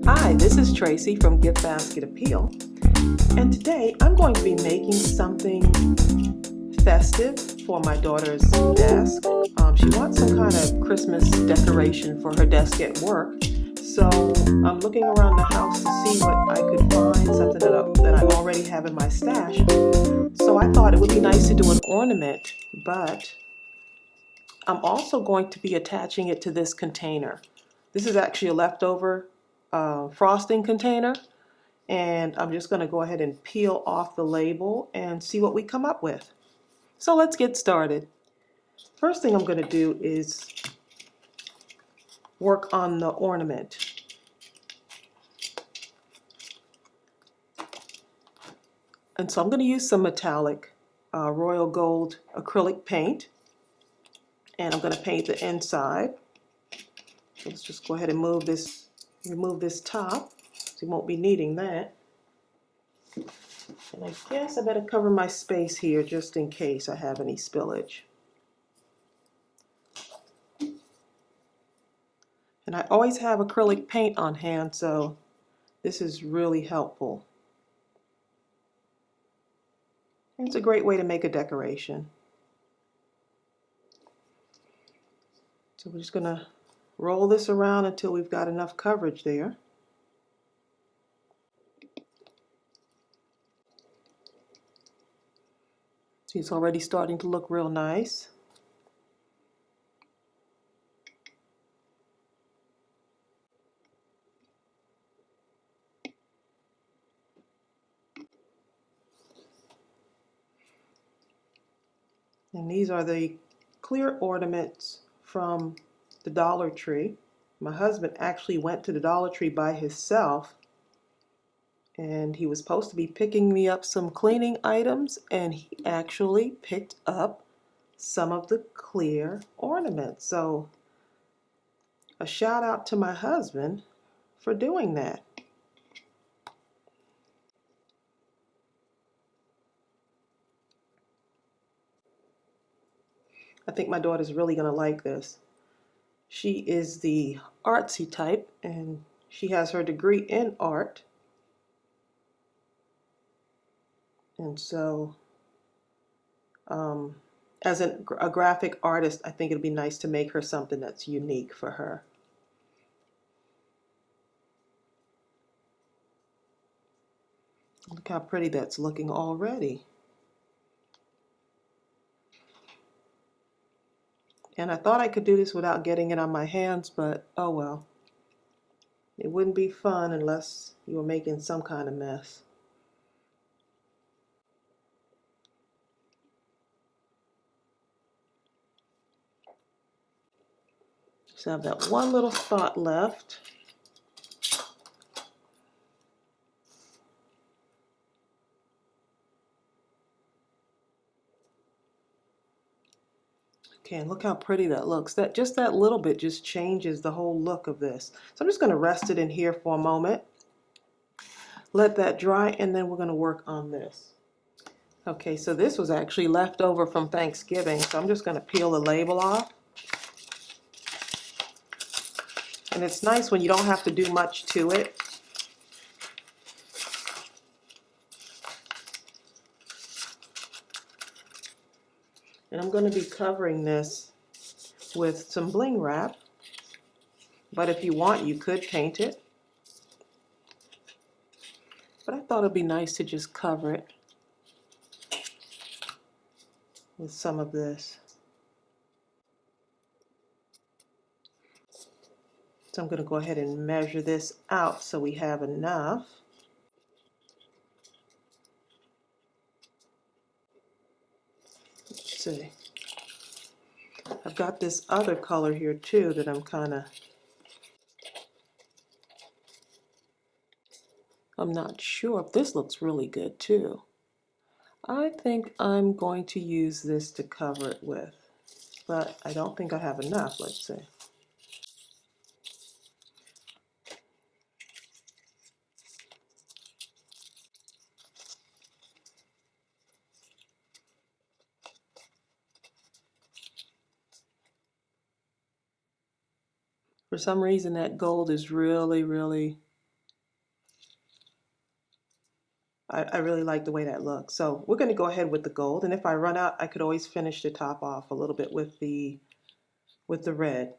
Hi, this is Tracy from Gift Basket Appeal, and today I'm going to be making something festive for my daughter's desk. She wants some kind of Christmas decoration for her desk at work, so I'm looking around the house to see what I could find, something that I already have in my stash. So I thought it would be nice to do an ornament, but I'm also going to be attaching it to this container. This is actually a leftover frosting container, and I'm just going to go ahead and peel off the label and see what we come up with. So let's get started. First thing I'm going to do is work on the ornament. And so I'm going to use some metallic royal gold acrylic paint, and I'm going to paint the inside. So let's just go ahead and remove this top, so you won't be needing that. And I guess I better cover my space here just in case I have any spillage. And I always have acrylic paint on hand, so this is really helpful. And it's a great way to make a decoration. So we're just going to roll this around until we've got enough coverage there. See, it's already starting to look real nice. And these are the clear ornaments from the Dollar Tree. My husband actually went to the Dollar Tree by himself, and he was supposed to be picking me up some cleaning items, and he actually picked up some of the clear ornaments. So a shout out to my husband for doing that. I think my daughter's really going to like this. She is the artsy type, and she has her degree in art. And so, as a graphic artist, I think it'd be nice to make her something that's unique for her. Look how pretty that's looking already. And I thought I could do this without getting it on my hands, but oh well. It wouldn't be fun unless you were making some kind of mess. Just have that one little spot left. Okay, and look how pretty that looks. Just that little bit just changes the whole look of this. So I'm just going to rest it in here for a moment. Let that dry, and then we're going to work on this. Okay, so this was actually left over from Thanksgiving, so I'm just going to peel the label off. And it's nice when you don't have to do much to it. And I'm going to be covering this with some bling wrap, but if you want, you could paint it. But I thought it'd be nice to just cover it with some of this. So I'm going to go ahead and measure this out so we have enough. Let's see. I've got this other color here too that I'm not sure if this looks really good too. I think I'm going to use this to cover it with, but I don't think I have enough. Let's see. For some reason that gold is really, really I really like the way that looks. So we're going to go ahead with the gold, and if I run out, I could always finish the top off a little bit with the red.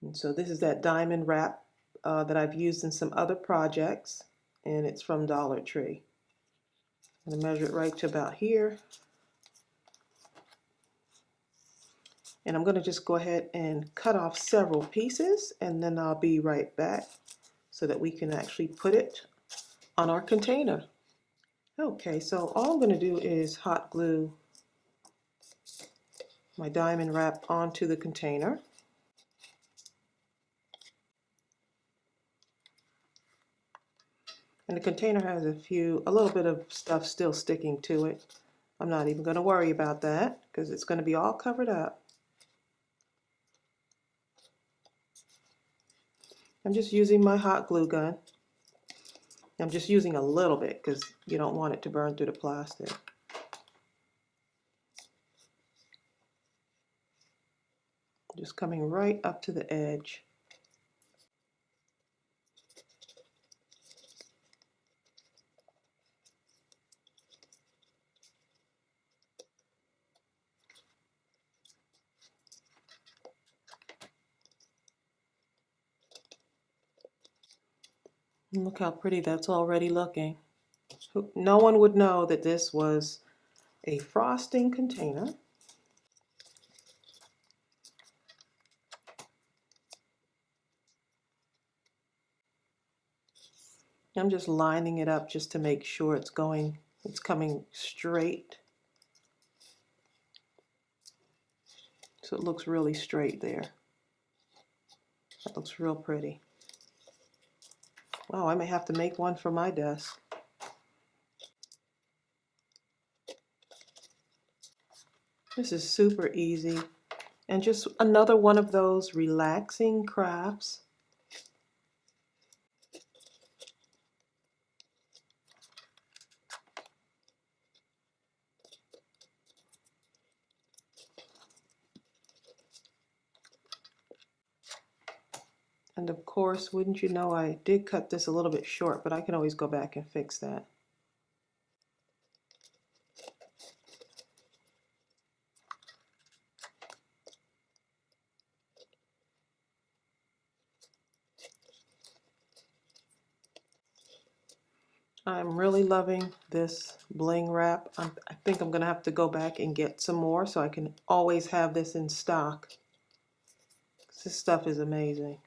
And so this is that diamond wrap that I've used in some other projects, and it's from Dollar Tree. I'm going to measure it right to about here. And I'm going to just go ahead and cut off several pieces, and then I'll be right back so that we can actually put it on our container. Okay, so all I'm going to do is hot glue my diamond wrap onto the container. And the container has a little bit of stuff still sticking to it. I'm not even going to worry about that because it's going to be all covered up. I'm just using my hot glue gun. I'm just using a little bit because you don't want it to burn through the plastic. Just coming right up to the edge. And look how pretty that's already looking. No one would know that this was a frosting container. I'm just lining it up just to make sure it's coming straight. So it looks really straight there. That looks real pretty. Wow, I may have to make one for my desk. This is super easy and just another one of those relaxing crafts. And of course, wouldn't you know, I did cut this a little bit short, but I can always go back and fix that. I'm really loving this bling wrap. I think I'm gonna have to go back and get some more so I can always have this in stock. This stuff is amazing.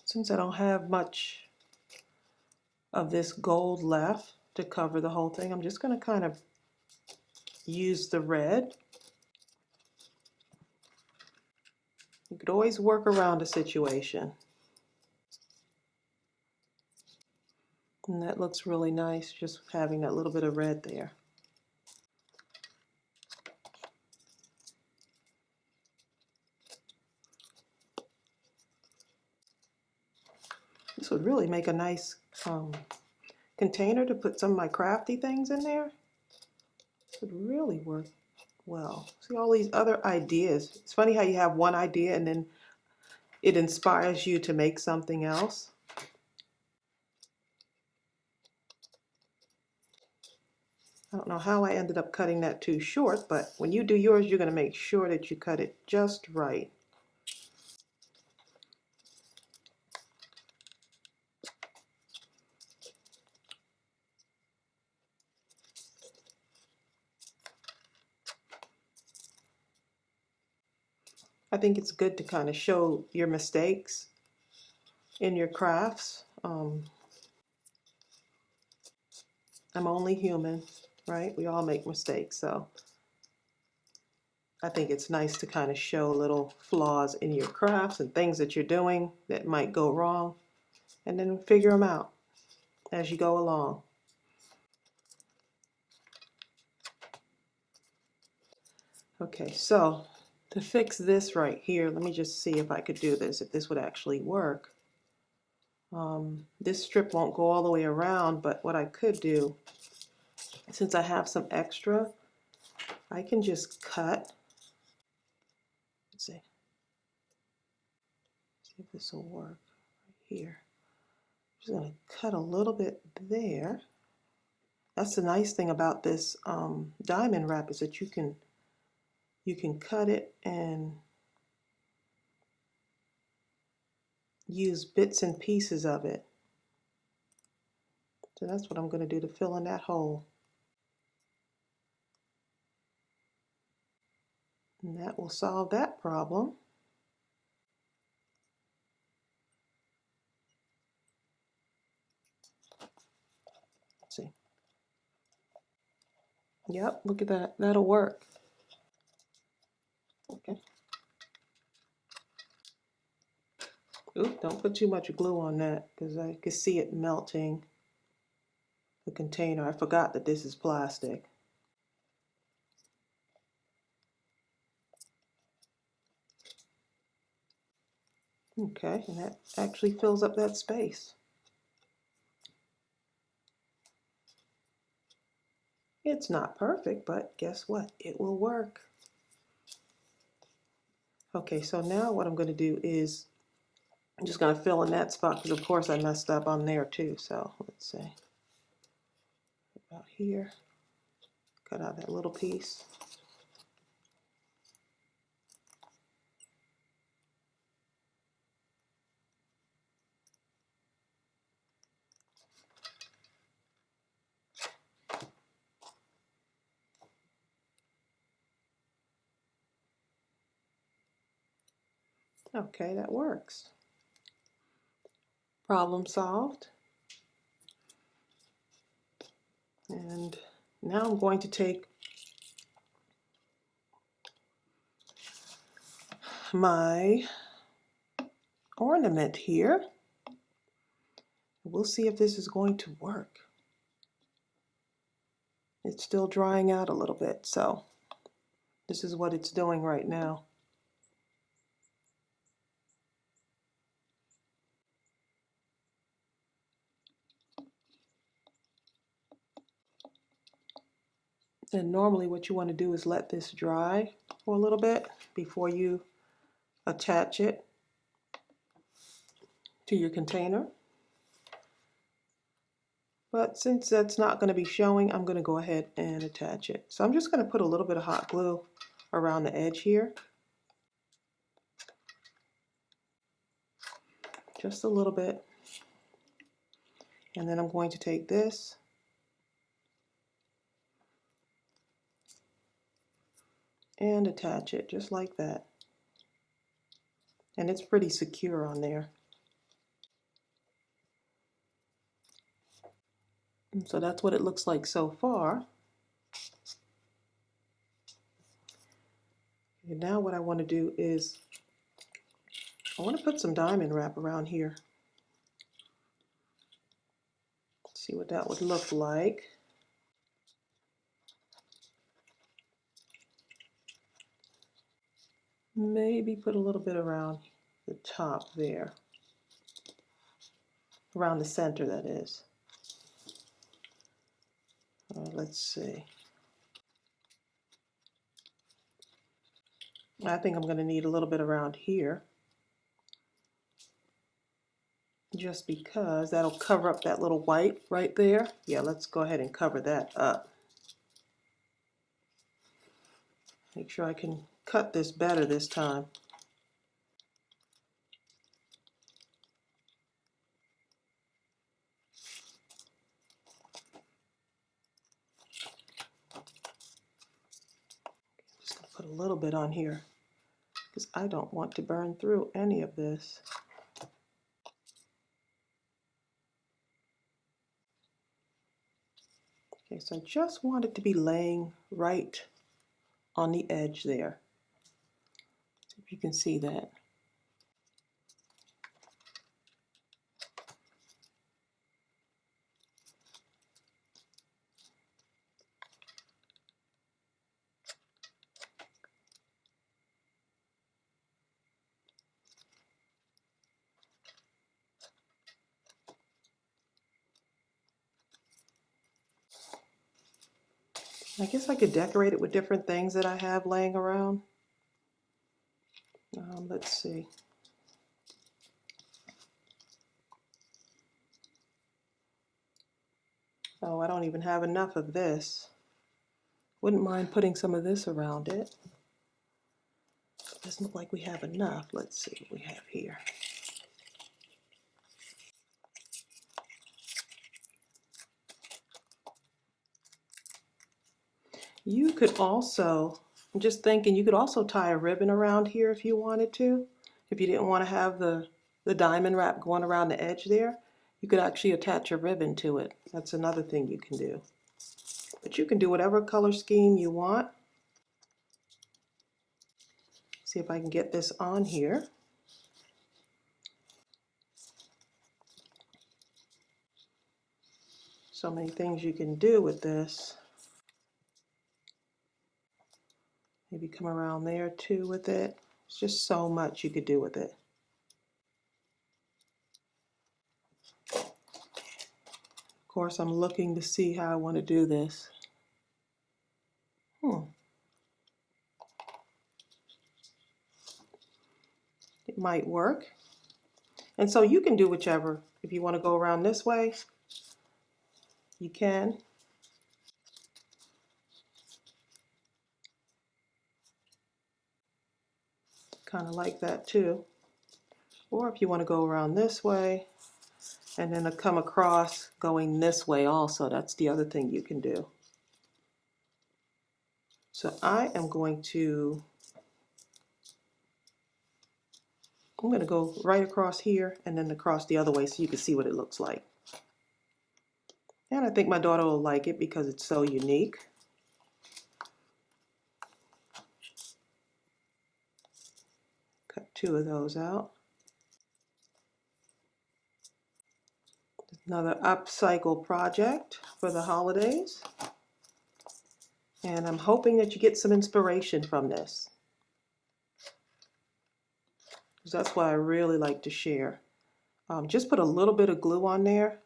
Since I don't have much of this gold left to cover the whole thing, I'm just going to kind of use the red. You could always work around a situation. And that looks really nice, just having that little bit of red there. This would really make a nice container to put some of my crafty things in there. This would really work well. See all these other ideas. It's funny how you have one idea and then it inspires you to make something else. I don't know how I ended up cutting that too short, but when you do yours, you're going to make sure that you cut it just right. I think it's good to kind of show your mistakes in your crafts. I'm only human, right? We all make mistakes, so I think it's nice to kind of show little flaws in your crafts and things that you're doing that might go wrong. and then figure them out as you go along. Okay, so to fix this right here, let me just see if I could do this, if this would actually work. This strip won't go all the way around, but what I could do, since I have some extra, I can just cut. Let's see if this will work right here. I'm just going to cut a little bit there. That's the nice thing about this diamond wrap, is that you can cut it and use bits and pieces of it. So that's what I'm going to do to fill in that hole. And that will solve that problem. Let's see. Yep, look at that. That'll work. Okay. Oop, don't put too much glue on that, because I can see it melting the container. I forgot that this is plastic. Okay, and that actually fills up that space. It's not perfect, but guess what? It will work. Okay, so now what I'm going to do is I'm just going to fill in that spot, because of course I messed up on there too. So let's see. About here. Cut out that little piece. Okay, that works. Problem solved. And now I'm going to take my ornament here. We'll see if this is going to work. It's still drying out a little bit, so this is what it's doing right now. And normally what you want to do is let this dry for a little bit before you attach it to your container. But since that's not going to be showing, I'm going to go ahead and attach it. So I'm just going to put a little bit of hot glue around the edge here. Just a little bit. And then I'm going to take this and attach it just like that. And it's pretty secure on there. And so that's what it looks like so far. And now what I want to do is I want to put some diamond wrap around here. Let's see what that would look like. Maybe put a little bit around the top there. Around the center, that is. Let's see. I think I'm going to need a little bit around here, just because that'll cover up that little white right there. Yeah, let's go ahead and cover that up. Make sure I can cut this better this time. Just going to put a little bit on here, because I don't want to burn through any of this. Okay, so I just want it to be laying right on the edge there. See if you can see that. I guess I could decorate it with different things that I have laying around. Let's see. Oh, I don't even have enough of this. Wouldn't mind putting some of this around it. Doesn't look like we have enough. Let's see what we have here. You could also, I'm just thinking, you could also tie a ribbon around here if you wanted to. If you didn't want to have the diamond wrap going around the edge there, you could actually attach a ribbon to it. That's another thing you can do. But you can do whatever color scheme you want. See if I can get this on here. So many things you can do with this. Maybe come around there too with it. It's just so much you could do with it. Of course, I'm looking to see how I want to do this. It might work. And so you can do whichever. If you want to go around this way, you can. Kind of like that too. Or if you want to go around this way and then come across going this way also, that's the other thing you can do. So I'm going to go right across here and then across the other way so you can see what it looks like. And I think my daughter will like it because it's so unique. Cut two of those out. Another upcycle project for the holidays. And I'm hoping that you get some inspiration from this, because that's what I really like to share. Just put a little bit of glue on there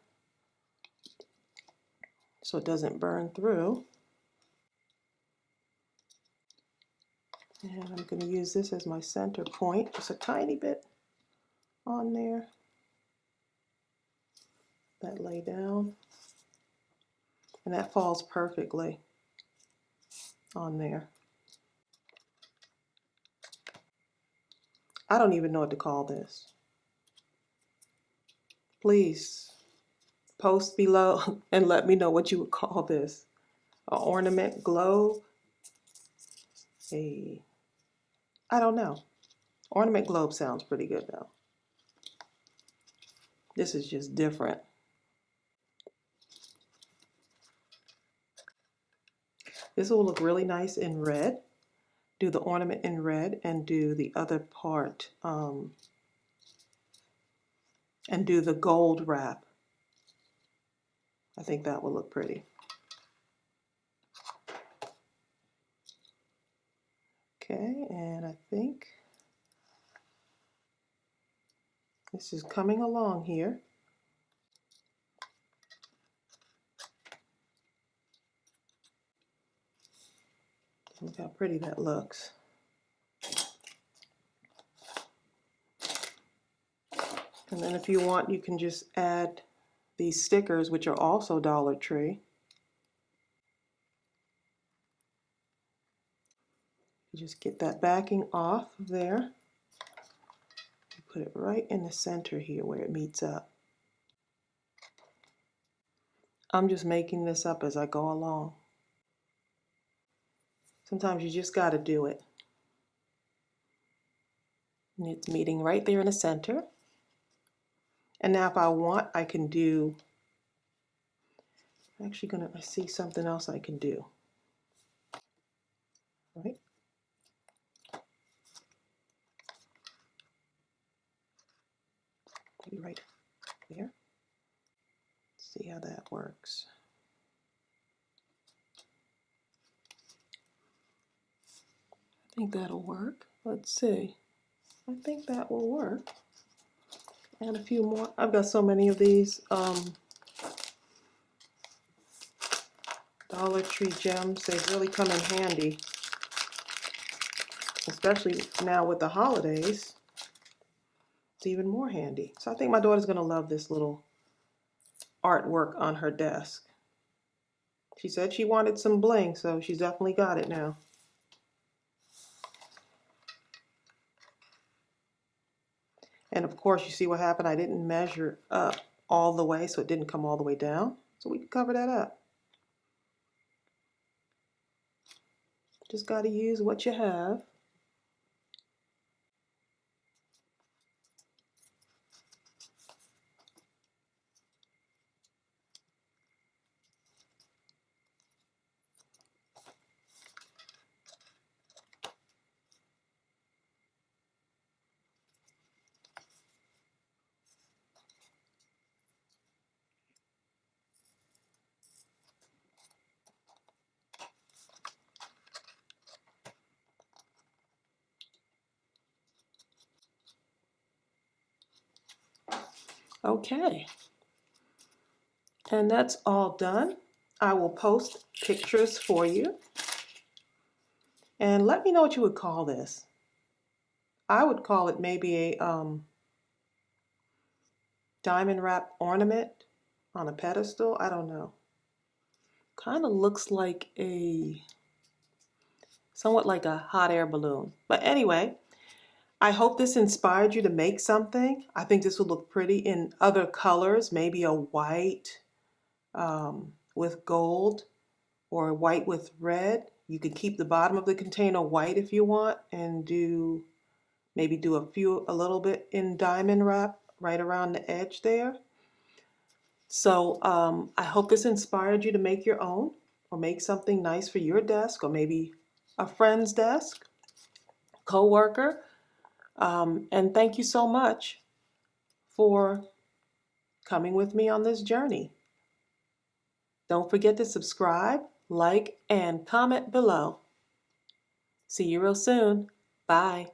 so it doesn't burn through. And I'm going to use this as my center point, just a tiny bit on there. That lay down. And that falls perfectly on there. I don't even know what to call this. Please post below and let me know what you would call this. An ornament globe? I don't know. Ornament globe sounds pretty good though. This is just different. This will look really nice in red. Do the ornament in red and do the other part and do the gold wrap. I think that will look pretty. Okay, and I think this is coming along here. Look how pretty that looks. And then if you want, you can just add these stickers, which are also Dollar Tree. You just get that backing off there. Put it right in the center here where it meets up. I'm just making this up as I go along. Sometimes you just got to do it. And it's meeting right there in the center. And now if I want, I can do, I see something else I can do. Right? Maybe right there. Let's see how that works. I think that'll work. Let's see. I think that will work. And a few more. I've got so many of these Dollar Tree gems, they really come in handy, especially now with the holidays. It's even more handy. So I think my daughter's going to love this little artwork on her desk. She said she wanted some bling, so she's definitely got it now. And of course, you see what happened? I didn't measure up all the way, so it didn't come all the way down. So we can cover that up. Just got to use what you have. Okay, and that's all done. I will post pictures for you. And let me know what you would call this. I would call it maybe a diamond wrap ornament on a pedestal. I don't know. Kind of looks like somewhat like a hot air balloon. But anyway, I hope this inspired you to make something. I think this would look pretty in other colors, maybe a white with gold or white with red. You could keep the bottom of the container white if you want and maybe do a little bit in diamond wrap right around the edge there. So I hope this inspired you to make your own or make something nice for your desk or maybe a friend's desk, co-worker. And thank you so much for coming with me on this journey. Don't forget to subscribe, like, and comment below. See you real soon. Bye.